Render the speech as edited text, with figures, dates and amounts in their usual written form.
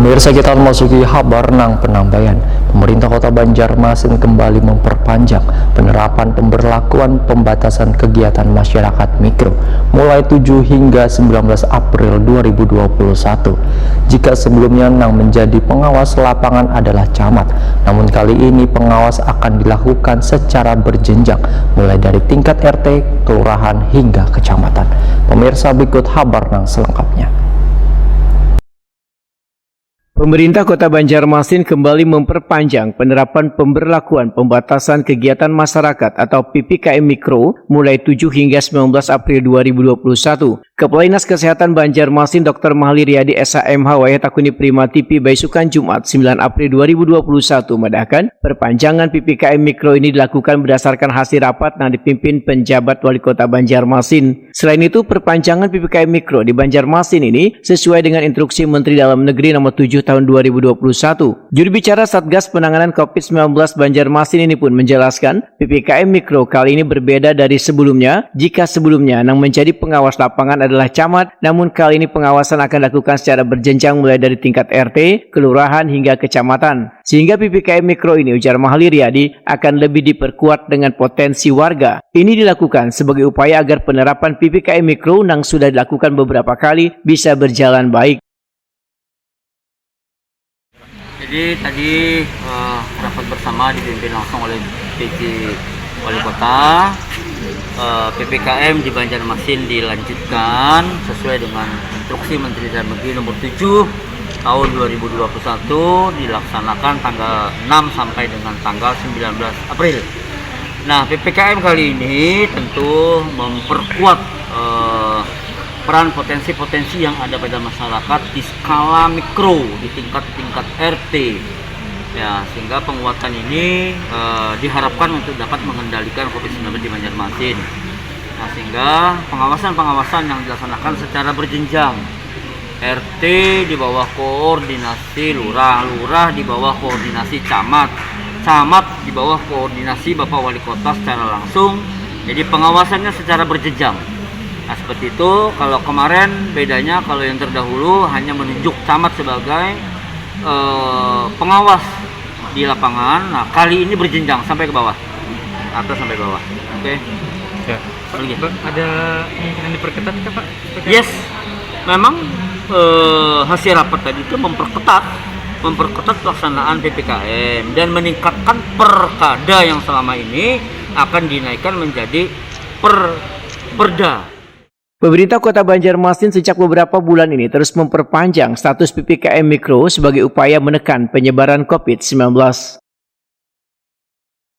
Pemirsa, kita memasuki kabar nang penambahan. Pemerintah Kota Banjarmasin kembali memperpanjang penerapan pemberlakuan pembatasan kegiatan masyarakat mikro mulai 7 hingga 19 April 2021. Jika sebelumnya nang menjadi pengawas lapangan adalah camat, namun kali ini pengawas akan dilakukan secara berjenjang mulai dari tingkat RT, kelurahan hingga kecamatan. Pemirsa, berikut kabar nang selengkapnya. Pemerintah Kota Banjarmasin kembali memperpanjang penerapan pemberlakuan pembatasan kegiatan masyarakat atau PPKM Mikro mulai 7 hingga 19 April 2021. Kepala Dinas Kesehatan Banjarmasin Dr. Mahli Riyadi SHMH Wayatakuni Prima TV Baisukan Jumat 9 April 2021 mendahkan perpanjangan PPKM Mikro ini dilakukan berdasarkan hasil rapat yang dipimpin penjabat Wali Kota Banjarmasin. Selain itu, perpanjangan PPKM Mikro di Banjarmasin ini sesuai dengan instruksi Menteri Dalam Negeri nomor 7 tahun 2021. Juru bicara Satgas Penanganan COVID-19 Banjarmasin ini pun menjelaskan PPKM Mikro kali ini berbeda dari sebelumnya. Jika sebelumnya yang menjadi pengawas lapangan adalah camat, namun kali ini pengawasan akan dilakukan secara berjenjang mulai dari tingkat RT, kelurahan hingga kecamatan. Sehingga PPKM Mikro ini, ujar Mahli Riyadi, akan lebih diperkuat dengan potensi warga. Ini dilakukan sebagai upaya agar penerapan PPKM Mikro yang sudah dilakukan beberapa kali bisa berjalan baik. Jadi tadi rapat bersama dipimpin langsung oleh PJ Wali Kota. PPKM di Banjarmasin dilanjutkan sesuai dengan instruksi Menteri Dalam Negeri nomor 7 tahun 2021, dilaksanakan tanggal 6 sampai dengan tanggal 19 April. Nah, PPKM kali ini tentu memperkuat peran potensi-potensi yang ada pada masyarakat di skala mikro, di tingkat RT, ya, sehingga penguatan ini diharapkan untuk dapat mengendalikan COVID-19 di Banjarmasin. Nah, sehingga pengawasan yang dilaksanakan secara berjenjang, RT di bawah koordinasi lurah, lurah di bawah koordinasi camat, camat di bawah koordinasi Bapak Wali Kota secara langsung. Jadi pengawasannya secara berjenjang. Nah, seperti itu. Kalau kemarin bedanya, kalau yang terdahulu hanya menunjuk camat sebagai pengawas di lapangan. Nah, kali ini berjenjang sampai ke bawah, atas sampai bawah. Oke. Ya. Ada yang diperketat nggak, Pak? Yes, memang hasil rapat tadi itu memperketat pelaksanaan PPKM dan meningkatkan perkada yang selama ini akan dinaikkan menjadi perda. Pemerintah Kota Banjarmasin sejak beberapa bulan ini terus memperpanjang status PPKM Mikro sebagai upaya menekan penyebaran COVID-19.